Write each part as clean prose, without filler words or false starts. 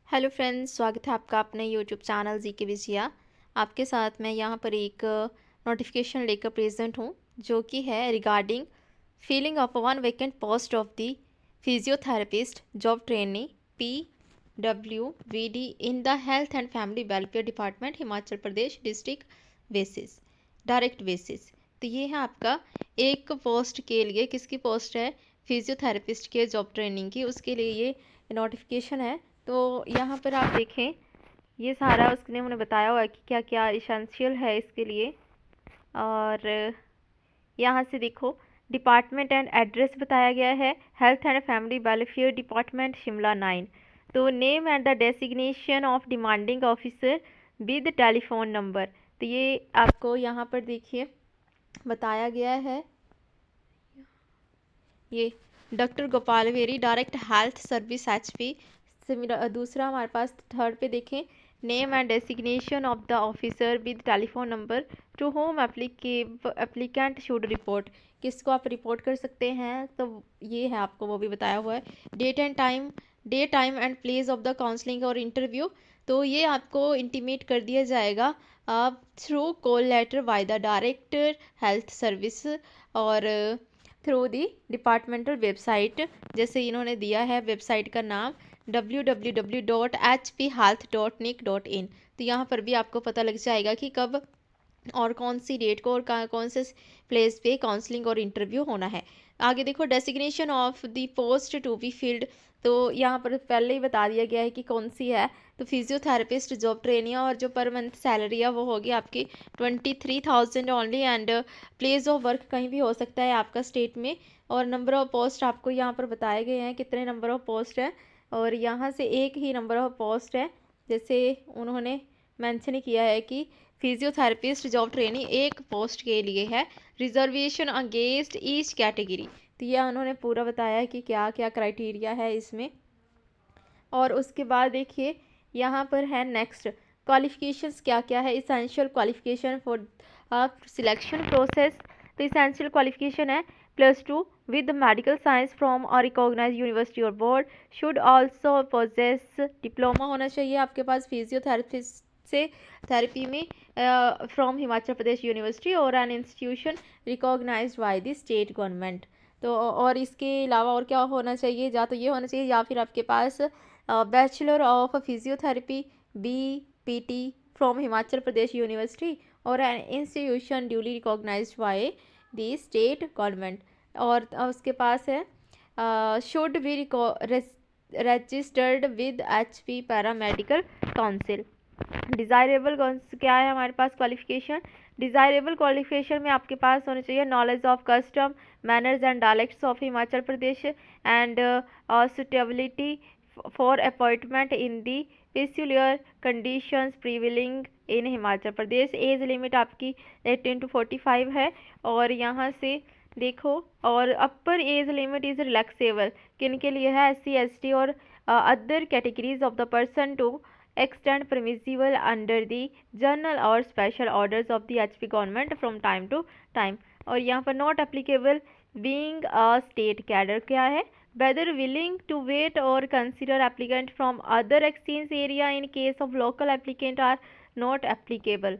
Hello friends, स्वागत है आपका अपने यूट्यूब चैनल जी के विजया। आपके साथ मैं यहाँ पर एक नोटिफिकेशन लेकर प्रेजेंट हूँ जो कि है regarding filling of one vacant post of the physiotherapist job trainee PWVD in the health and family welfare department Himachal Pradesh district basis direct basis. तो ये है आपका एक पोस्ट के लिए, किसकी पोस्ट है, फिजियोथेरेपिस्ट के जॉब ट्रेनिंग की, उसके लिए ये नोटिफिकेशन है। तो यहाँ पर आप देखें, ये सारा उसने उन्हें बताया हुआ है कि क्या क्या इसेंशियल है इसके लिए। और यहाँ से देखो, डिपार्टमेंट एंड एड्रेस बताया गया है, health and family welfare department Shimla 9। तो name and the designation of demanding officer with telephone number. तो ये आपको यहाँ पर देखिए बताया गया है, ये doctor Gopal very direct health service HP। दूसरा हमारे पास थर्ड पे देखें, name and designation of the officer with telephone number two home applicant should report, किसको आप रिपोर्ट कर सकते हैं। तो ये है, आपको वो भी बताया हुआ है। Day time and place of the counselling और इंटरव्यू, तो ये आपको इंटीमेट कर दिया जाएगा through call letter by the director health service और थ्रू दी डिपार्टमेंटल वेबसाइट। जैसे इन्होंने दिया है वेबसाइट का नाम www.hphealth.nic.in। तो यहाँ पर भी आपको पता लग जाएगा कि कब और कौन सी डेट को और कौन से प्लेस पे काउंसलिंग और इंटरव्यू होना है। आगे देखो, designation of the post to be filled, तो यहाँ पर पहले ही बता दिया गया है कि कौन सी है। तो फिजियोथेरेपिस्ट जॉब ट्रेनिंग, और जो पर मंथ सैलरी है वो होगी आपकी 23,000 only, and place of work कहीं भी हो सकता है आपका स्टेट में। और नंबर ऑफ पोस्ट आपको यहाँ पर बताए गए हैं कितने नंबर ऑफ पोस्ट है, और यहाँ से एक ही नंबर ऑफ पोस्ट है। जैसे उन्होंने मेंशन किया है कि फिजियोथेरेपिस्ट जॉब ट्रेनिंग एक पोस्ट के लिए है, रिजर्वेशन अगेंस्ट ईच कैटेगरी। तो यह उन्होंने पूरा बताया है कि क्या क्या क्राइटेरिया है इसमें। और उसके बाद देखिए, यहाँ पर है नेक्स्ट क्वालिफिकेशंस क्या क्या है, essential qualification for selection process. तो इसेंशियल क्वालिफिकेशन है +2 with medical science from a recognized university or board, should also possess diploma होना चाहिए आपके पास फिजियोथेरेपिस्ट से थेरेपी में फ्रॉम हिमाचल प्रदेश यूनिवर्सिटी और an institution recognised by the state government. तो और इसके अलावा और क्या होना चाहिए, या तो ये होना चाहिए या फिर आपके पास bachelor of physiotherapy BPT from Himachal Pradesh university और an institution duly recognised by the state government. और उसके पास है should be registered with HP paramedical council. Desirable क्या है हमारे पास क्वालिफिकेशन, डिज़ायरेबल क्वालिफिकेशन में आपके पास होना चाहिए knowledge of custom manners and dialects of Himachal Pradesh and suitability for appointment in the peculiar conditions prevailing in Himachal Pradesh. Age limit आपकी 18 to 45 है। और यहाँ से देखो, और upper age limit is relaxable किन के लिए है, SC ST और other categories of the person to extend permissible under the journal or special orders of the HP government from time to time। और यहाँ पर not applicable being a state cadre क्या है, whether willing to wait or consider applicant from other exchange area in case of local applicant are not applicable।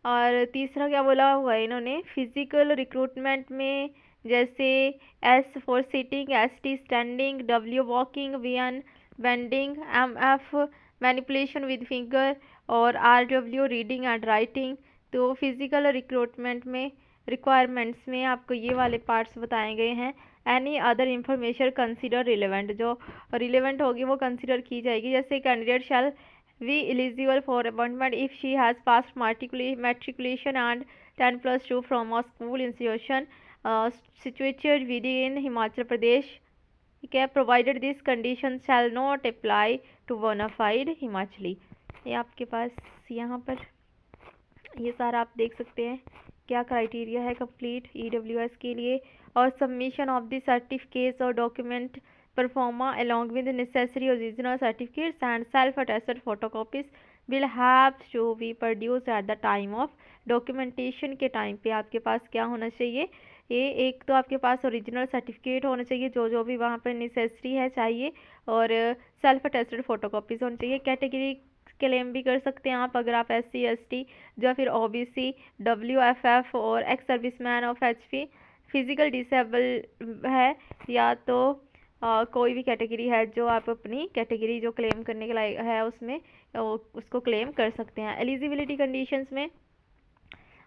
और तीसरा क्या बोला हुआ है इन्होंने, फिजिकल रिक्रूटमेंट में जैसे S for sitting, ST standing, W walking, VN bending, MF manipulation with finger और RW रीडिंग एंड राइटिंग। तो फिजिकल रिक्रूटमेंट में रिक्वायरमेंट्स में आपको ये वाले पार्ट्स बताए गए हैं। Any other information consider relevant, जो रिलेवेंट होगी वो कंसिडर की जाएगी। जैसे candidate shell be eligible for appointment if she has passed matriculation and 10+2 from a school institution situated within Himachal Pradesh। ठीक है, provided this condition shall not apply to bona fide Himachali. ये आपके पास यहाँ पर ये सारा आप देख सकते हैं क्या क्राइटेरिया है कंप्लीट EWS के लिए। और सबमिशन ऑफ द सर्टिफिकेट्स और document pro forma along with necessary original certificates and self-attested photocopies will have to be produced at the time of documentation के टाइम पे आपके पास क्या होना चाहिए, ये एक तो आपके पास ओरिजिनल सर्टिफिकेट होना चाहिए, जो जो भी वहाँ पर नेसेसरी है चाहिए, और सेल्फ अटेस्टेड फोटोकॉपीज होनी चाहिए। कैटेगरी क्लेम भी कर सकते हैं आप अगर आप SC ST या फिर OBC WFF और ex serviceman of HP, physical disable है, या तो कोई भी कैटेगरी है जो आप अपनी कैटेगरी जो क्लेम करने के लायक है उसमें उसको क्लेम कर सकते हैं। एलिजिबिलिटी कंडीशंस में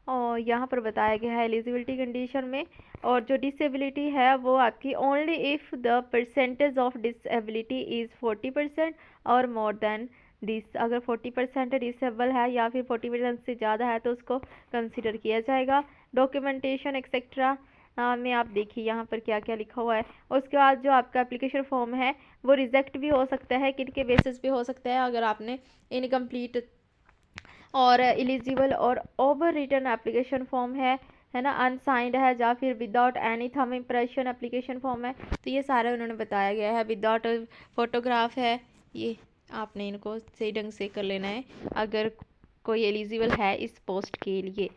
और यहाँ पर बताया गया है एलिजिबिलिटी कंडीशन में, और जो डिसेबिलिटी है वो आपकी only if the percentage of disability is 40% और मोर देन दिस। अगर 40% डिसेबल है या फिर 40% से ज़्यादा है तो उसको कंसिडर किया जाएगा। डॉक्यूमेंटेशन एक्सेट्रा में आप देखिए यहाँ पर क्या क्या लिखा हुआ है। उसके बाद जो आपका एप्लीकेशन फॉर्म है वो रिजेक्ट भी हो सकता है, किन के बेसिस पे हो सकता है, अगर आपने इनकम्प्लीट और एलिजिबल और ओवर रिटर्न एप्लीकेशन फॉर्म है ना, अनसाइंड है, या फिर without any thumb impression application form है, तो ये सारे उन्होंने बताया गया है। विदाउट फोटोग्राफ है, ये आपने इनको सही ढंग से कर लेना है अगर कोई एलिजिबल है इस पोस्ट के लिए।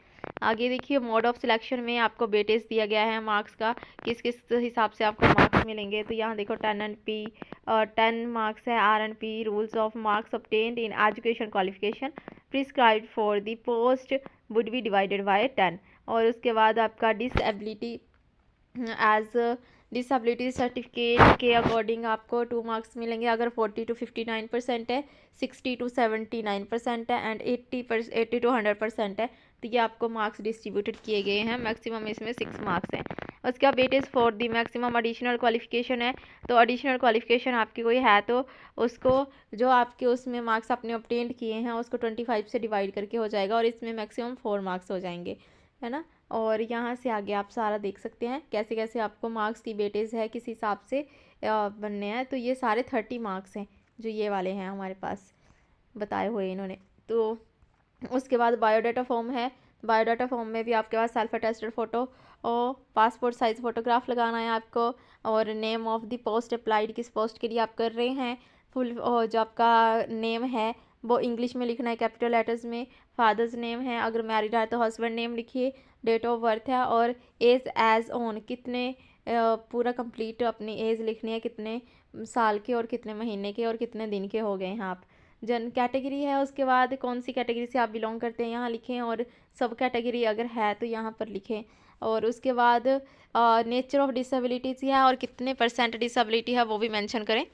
आगे देखिए मोड ऑफ सिलेक्शन में आपको वेटेज दिया गया है मार्क्स का, किस किस हिसाब से आपको मार्क्स मिलेंगे। तो यहाँ देखो 10 और 10 मार्क्स है RNP। Rules of marks obtained in education qualification prescribed for the post would be divided by 10। और उसके बाद आपका डिसेबिलिटी एज डिसेबिलिटी सर्टिफिकेट के अकॉर्डिंग आपको 2 मार्क्स मिलेंगे अगर 40 to 59% है, 60 to 79% है, एंड 80 to 100% है, तो ये आपको मार्क्स डिस्ट्रीब्यूटेड किए गए हैं। मैक्सिमम इसमें 6 मार्क्स हैं। उसके बाद weightage for the maximum additional qualification है, तो एडिशनल क्वालिफिकेशन आपकी कोई है तो उसको जो आपके उसमें मार्क्स आपने ऑब्टेंड किए हैं उसको 25 से डिवाइड करके हो जाएगा, और इसमें मैक्सिमम 4 मार्क्स हो जाएंगे, है ना। और यहाँ से आगे आप सारा देख सकते हैं कैसे कैसे आपको मार्क्स की वेटेज है किस हिसाब से बनने हैं। तो ये सारे 30 मार्क्स हैं जो ये वाले हैं हमारे पास बताए हुए इन्होंने। तो उसके बाद बायोडाटा फॉर्म है। बायोडाटा फॉर्म में भी आपके पास सेल्फ अटेस्टेड फ़ोटो और पासपोर्ट साइज़ फ़ोटोग्राफ लगाना है आपको, और name of the post applied, किस पोस्ट के लिए आप कर रहे हैं, फुल जो आपका नेम है वो इंग्लिश में लिखना है कैपिटल लेटर्स में। फादर्स नेम है, अगर मैरिड है तो हस्बैंड नेम लिखिए। डेट ऑफ बर्थ है, और एज एज ऑन कितने पूरा कंप्लीट अपनी एज लिखनी है, कितने साल के और कितने महीने के और कितने दिन के हो गए हैं आप। जन कैटेगरी है, उसके बाद कौन सी कैटेगरी से आप बिलोंग करते हैं यहाँ लिखें, और सब कैटेगरी अगर है तो यहाँ पर लिखें। और उसके बाद नेचर ऑफ डिसेबिलिटीज़ है और कितने % डिसेबिलिटी है वो भी मेंशन करें।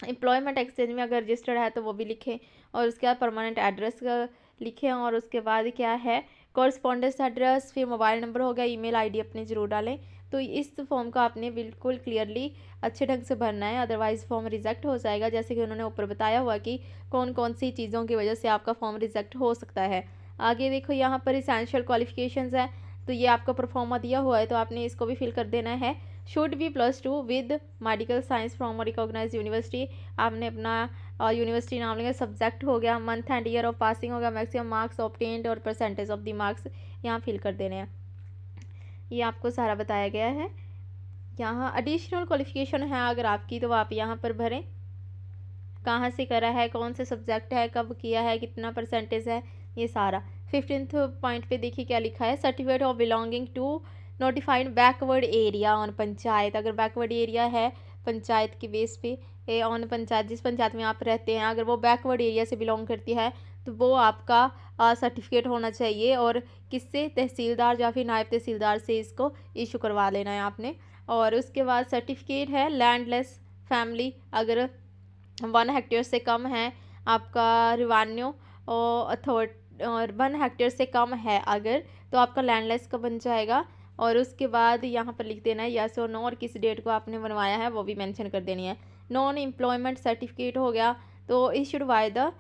एम्प्लॉयमेंट एक्सचेंज में अगर रजिस्टर्ड है तो वो भी लिखें, और उसके बाद परमानेंट एड्रेस लिखें, और उसके बाद क्या है कॉरस्पॉन्डेंस एड्रेस, फिर मोबाइल नंबर हो गया, ईमेल आईडी अपनी ज़रूर डालें। तो इस फॉर्म का आपने बिल्कुल क्लियरली अच्छे ढंग से भरना है, अदरवाइज़ फॉर्म रिजेक्ट हो जाएगा। जैसे कि उन्होंने ऊपर बताया हुआ कि कौन कौन सी चीज़ों की वजह से आपका फॉर्म रिजेक्ट हो सकता है। आगे देखो यहाँ पर इसेंशियल क्वालिफिकेशंस है, तो ये आपका परफॉर्मा दिया हुआ है तो आपने इसको भी फिल कर देना है। Should be +2 with medical science from recognise university, आपने अपना यूनिवर्सिटी नाम लेंगे, सब्जेक्ट हो गया, month and year of passing हो गया, मैक्सिमम मार्क्स ऑब्टेन्ड और परसेंटेज ऑफ द मार्क्स यहाँ फिल कर देने हैं। ये आपको सारा बताया गया है। यहाँ एडिशनल क्वालिफिकेशन है अगर आपकी तो आप यहाँ पर भरें, कहाँ से करा है, कौन से सब्जेक्ट है, कब किया है, कितना परसेंटेज है, ये सारा। 15th पॉइंट पे देखिए क्या लिखा है, certificate of belonging to notified backward area on panchayat. अगर बैकवर्ड एरिया है पंचायत के बेस पे ऑन पंचायत, जिस पंचायत में आप रहते हैं अगर वो बैकवर्ड एरिया से बिलोंग करती है तो वो आपका सर्टिफिकेट होना चाहिए, और किससे, तहसीलदार या फिर नायब तहसीलदार से इसको इशू करवा लेना है आपने। और उसके बाद सर्टिफिकेट है लैंडलेस फैमिली, अगर 1 हेक्टेयर से कम है आपका रिवान्यू और 1 हेक्टेयर से कम है अगर, तो आपका लैंडलेस का बन जाएगा। और उसके बाद यहाँ पर लिख देना है यस और नो, और किस डेट को आपने बनवाया है वो भी मेंशन कर देनी है। नॉन एम्प्लॉयमेंट सर्टिफिकेट हो गया तो issued by the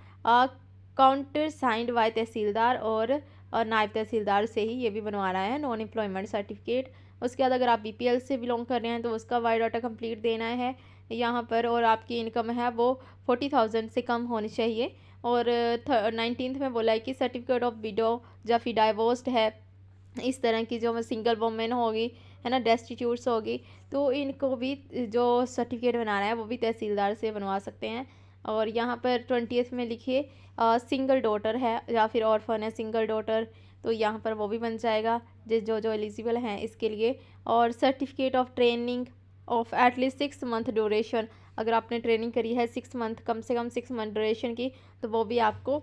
counter signed by tehsildar और नायब तहसीलदार से ही ये भी बनवाना है नॉन एम्प्लॉयमेंट सर्टिफिकेट। उसके बाद अगर आप BPL से बिलोंग कर रहे हैं तो उसका बायोडाटा कंप्लीट देना है यहाँ पर, और आपकी इनकम है वो 40,000 से कम होनी चाहिए। और 19th में बोला है कि सर्टिफिकेट ऑफ विडो या फिर डाइवोर्स्ड है, इस तरह की जो सिंगल वुमेन होगी, है ना, डेस्टिट्यूट्स होगी, तो इनको भी जो सर्टिफिकेट बनाना है वो भी तहसीलदार से बनवा सकते हैं। और यहाँ पर 20th में लिखिए सिंगल डॉटर है या फिर ऑर्फन है सिंगल डॉटर, तो यहाँ पर वो भी बन जाएगा जो जो एलिजिबल हैं इसके लिए। और certificate of training of at least 6 month duration, अगर आपने ट्रेनिंग करी है 6 मंथ, कम से कम 6 मंथ ड्यूरेशन की, तो वो भी आपको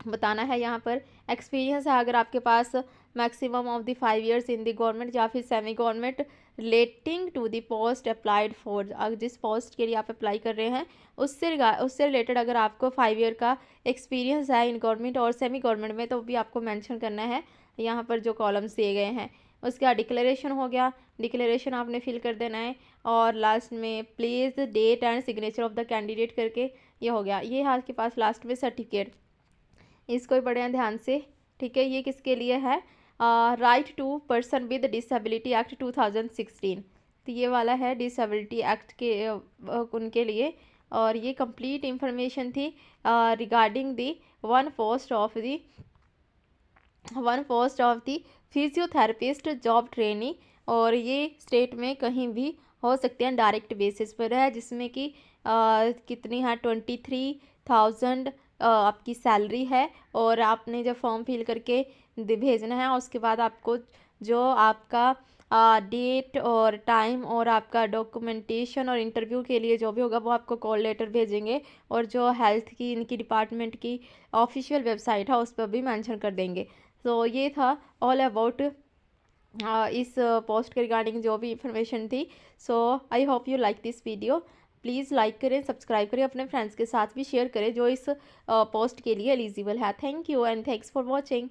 बताना है यहाँ पर। एक्सपीरियंस है अगर आपके पास maximum of the 5 years in the government या फिर semi government relating to the post applied for, जिस पोस्ट के लिए आप अप्लाई कर रहे हैं उससे रिलेटेड अगर आपको 5 ईयर का एक्सपीरियंस है इन गवर्नमेंट और सेमी गवर्नमेंट में, तो भी आपको मेंशन करना है यहाँ पर जो कॉलम्स दिए गए हैं। उसके बाद डिक्लेरेशन हो गया, डिक्लेरेशन आपने फिल कर देना है, और लास्ट में please date and signature of the candidate करके ये हो गया। ये है आपके पास लास्ट में सर्टिफिकेट, इसको भी पढ़ें ध्यान से, ठीक है। ये किसके लिए है? Right to person with disability act 2016, तो ये वाला है डिसेबिलिटी एक्ट के उनके लिए। और ये कंप्लीट इंफॉर्मेशन थी regarding the one post of the physiotherapist job trainee, और ये स्टेट में कहीं भी हो सकते हैं, डायरेक्ट बेसिस पर है, जिसमें कि कितनी है 23,000 आपकी सैलरी है। और आपने जब फॉर्म फिल करके भेजना है, उसके बाद आपको जो आपका डेट और टाइम और आपका डॉक्यूमेंटेशन और इंटरव्यू के लिए जो भी होगा वो आपको कॉल लेटर भेजेंगे, और जो हेल्थ की इनकी डिपार्टमेंट की ऑफिशियल वेबसाइट है उस पर भी मेंशन कर देंगे। तो ये था ऑल अबाउट इस पोस्ट के रिगार्डिंग जो भी इंफॉर्मेशन थी। So I hope you like this video. Please like करें, सब्सक्राइब करें, अपने फ्रेंड्स के साथ भी शेयर करें जो इस पोस्ट के लिए एलिजिबल है। Thank you and thanks for watching.